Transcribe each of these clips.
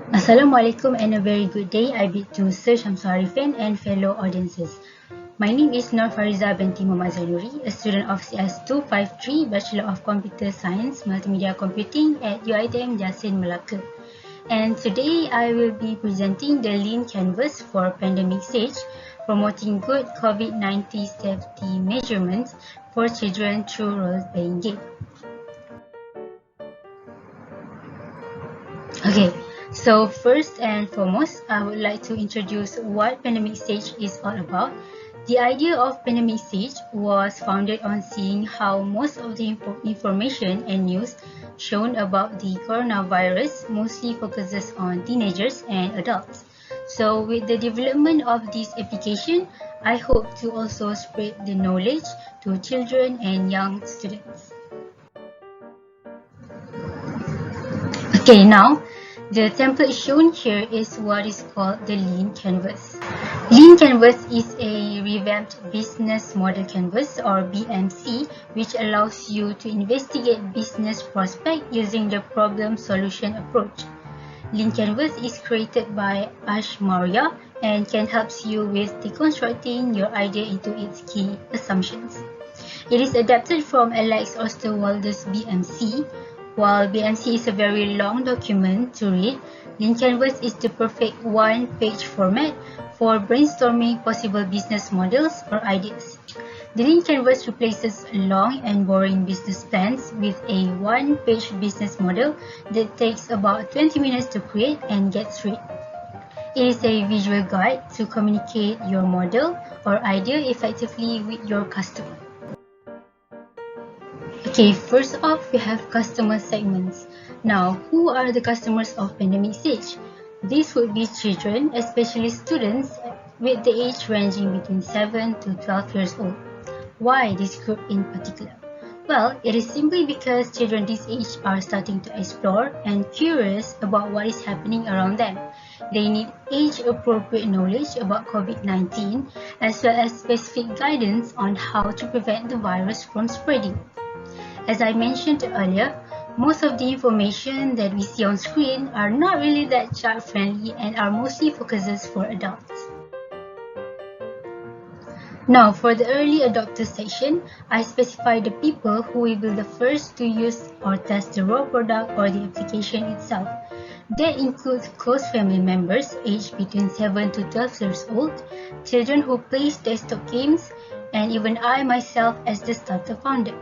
Assalamualaikum and a very good day. I bid to Sir Syamsul Ariffin and fellow audiences. My name is Farizah Binti Zainuri, a student of CS650 Bachelor of Computer Science Multimedia Computing at UiTM Jasin, Melaka. And today I will be presenting the Lean Canvas for Pandemic Stage, promoting good COVID-19 safety measurements for children through role-playing game. Okay, so first and foremost, I would like to introduce what pandemic stage is all about. The idea of pandemic stage was founded on seeing how most of the information and news shown about the coronavirus mostly focuses on teenagers and adults. So with the development of this application, I hope to also spread the knowledge to children and young students. Okay, now the template shown here is what is called the Lean Canvas. Lean Canvas is a revamped business model canvas or BMC, which allows you to investigate business prospect using the problem solution approach. Lean Canvas is created by Ash Maurya and can help you with deconstructing your idea into its key assumptions. It is adapted from Alex Osterwalder's BMC. While BMC is a very long document to read, Lean Canvas is the perfect one-page format for brainstorming possible business models or ideas. The Lean Canvas replaces long and boring business plans with a one-page business model that takes about 20 minutes to create and gets read. It is a visual guide to communicate your model or idea effectively with your customer. Okay, first off, we have customer segments. Now, who are the customers of pandemic stage? These would be children, especially students with the age ranging between 7 to 12 years old. Why this group in particular? Well, it is simply because children this age are starting to explore and curious about what is happening around them. They need age-appropriate knowledge about COVID-19 as well as specific guidance on how to prevent the virus from spreading. As I mentioned earlier, most of the information that we see on screen are not really that child-friendly and are mostly focuses for adults. Now, for the early adopter section, I specify the people who will be the first to use or test the raw product or the application itself. That includes close family members aged between 7 to 12 years old, children who play desktop games, and even I myself as the starter founder.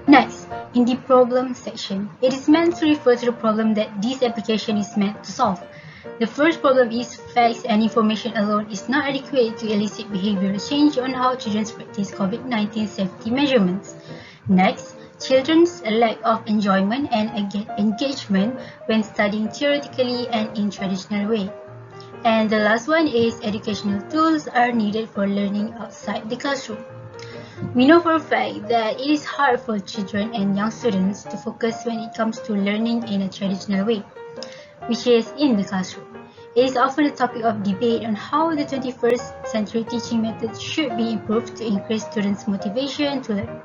Next, in the problem section, it is meant to refer to the problem that this application is meant to solve. The first problem is facts and information alone is not adequate to elicit behavioral change on how children practice COVID-19 safety measurements. Next, children's lack of enjoyment and engagement when studying theoretically and in traditional way. And the last one is educational tools are needed for learning outside the classroom. We know for a fact that it is hard for children and young students to focus when it comes to learning in a traditional way, which is in the classroom. It is often a topic of debate on how the 21st century teaching methods should be improved to increase students' motivation to learn.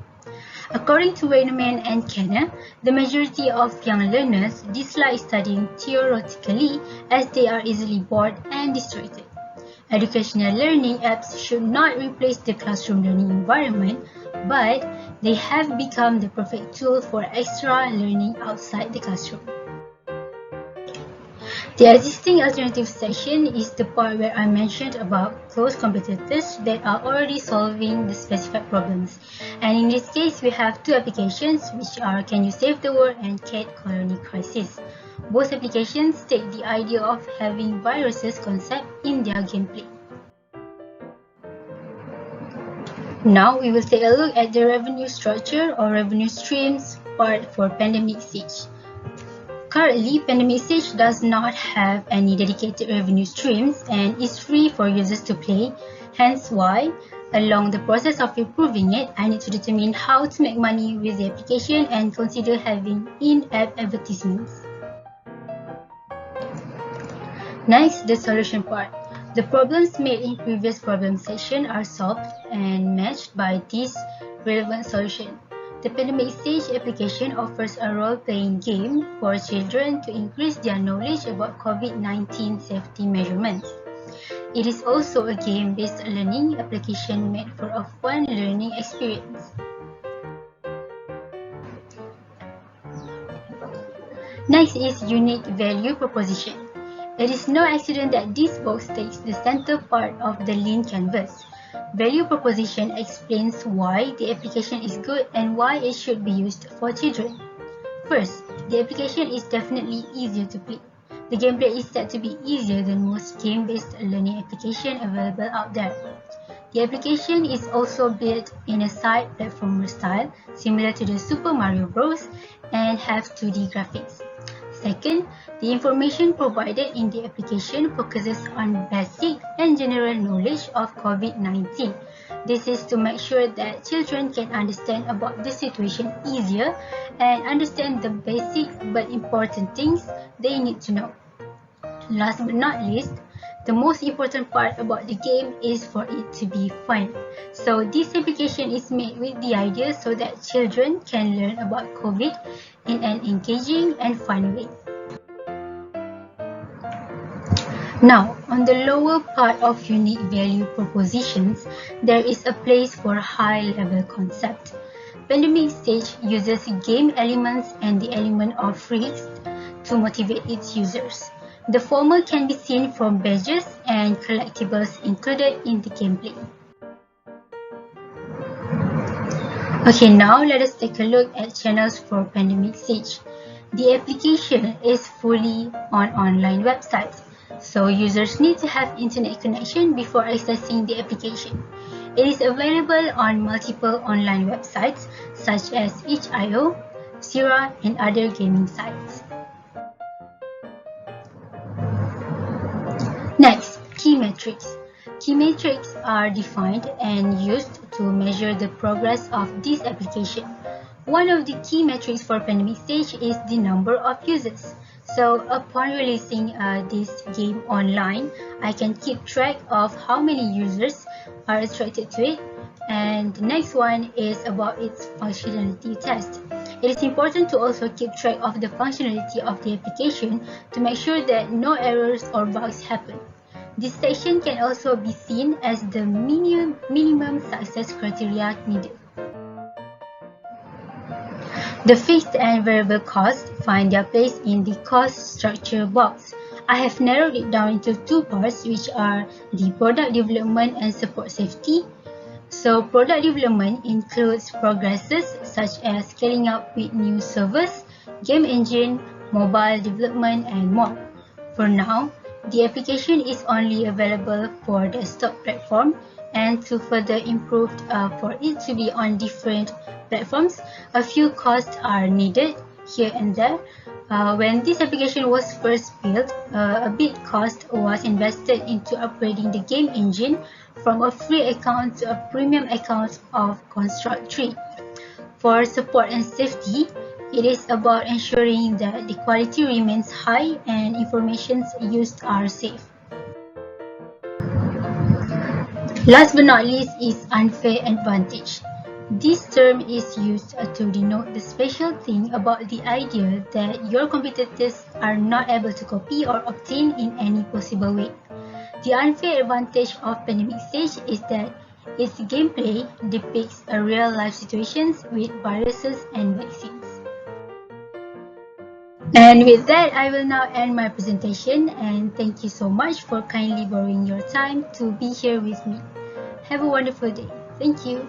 According to Wayneman and Kenner, the majority of young learners dislike studying theoretically as they are easily bored and distracted. Educational learning apps should not replace the classroom learning environment, but they have become the perfect tool for extra learning outside the classroom. The existing alternative section is the part where I mentioned about close competitors that are already solving the specified problems. And in this case, we have two applications which are Can You Save the World and Cat Colony Crisis. Both applications take the idea of having viruses concept in their gameplay. Now we will take a look at the revenue structure or revenue streams part for pandemic stage. Currently, pandemic stage does not have any dedicated revenue streams and is free for users to play, hence why, along the process of improving it, I need to determine how to make money with the application and consider having in-app advertisements. Next, the solution part. The problems made in previous problem section are solved and matched by this relevant solution. The Pandemic Stage application offers a role-playing game for children to increase their knowledge about COVID-19 safety measurements. It is also a game-based learning application made for a fun learning experience. Next is Unique Value Proposition. It is no accident that this box takes the center part of the lean canvas. Value proposition explains why the application is good and why it should be used for children. First, the application is definitely easier to play. The gameplay is said to be easier than most game-based learning applications available out there. The application is also built in a side platformer style similar to the Super Mario Bros. And have 2D graphics. Second, the information provided in the application focuses on basic and general knowledge of COVID-19. This is to make sure that children can understand about the situation easier and understand the basic but important things they need to know. Last but not least, the most important part about the game is for it to be fun. So this application is made with the idea so that children can learn about COVID in an engaging and fun way. Now, on the lower part of unique value propositions, there is a place for high-level concept. Pandemic Stage uses game elements and the element of risk to motivate its users. The former can be seen from badges and collectibles included in the gameplay. Okay, now let us take a look at channels for Pandemic Stage. The application is fully on online websites, so users need to have internet connection before accessing the application. It is available on multiple online websites such as itch.io, Sira, and other gaming sites. Next, key metrics. Key metrics are defined and used to measure the progress of this application. One of the key metrics for Pandemic Stage is the number of users. So upon releasing this game online, I can keep track of how many users are attracted to it. And the next one is about its functionality test. It is important to also keep track of the functionality of the application to make sure that no errors or bugs happen. This section can also be seen as the minimum success criteria needed. The fixed and variable costs find their place in the cost structure box. I have narrowed it down into two parts, which are the product development and support safety. So product development includes progresses such as scaling up with new servers, game engine, mobile development, and more. For now, the application is only available for desktop platform, and to further improve for it to be on different platforms, a few costs are needed here and there. When this application was first built, a big cost was invested into upgrading the game engine from a free account to a premium account of Construct 3. For support and safety, it is about ensuring that the quality remains high and information used are safe. Last but not least is unfair advantage. This term is used to denote the special thing about the idea that your competitors are not able to copy or obtain in any possible way. The unfair advantage of Pandemic Stage is that its gameplay depicts a real-life situations with viruses and vaccines. And with that, I will now end my presentation, and thank you so much for kindly borrowing your time to be here with me. Have a wonderful day. Thank you.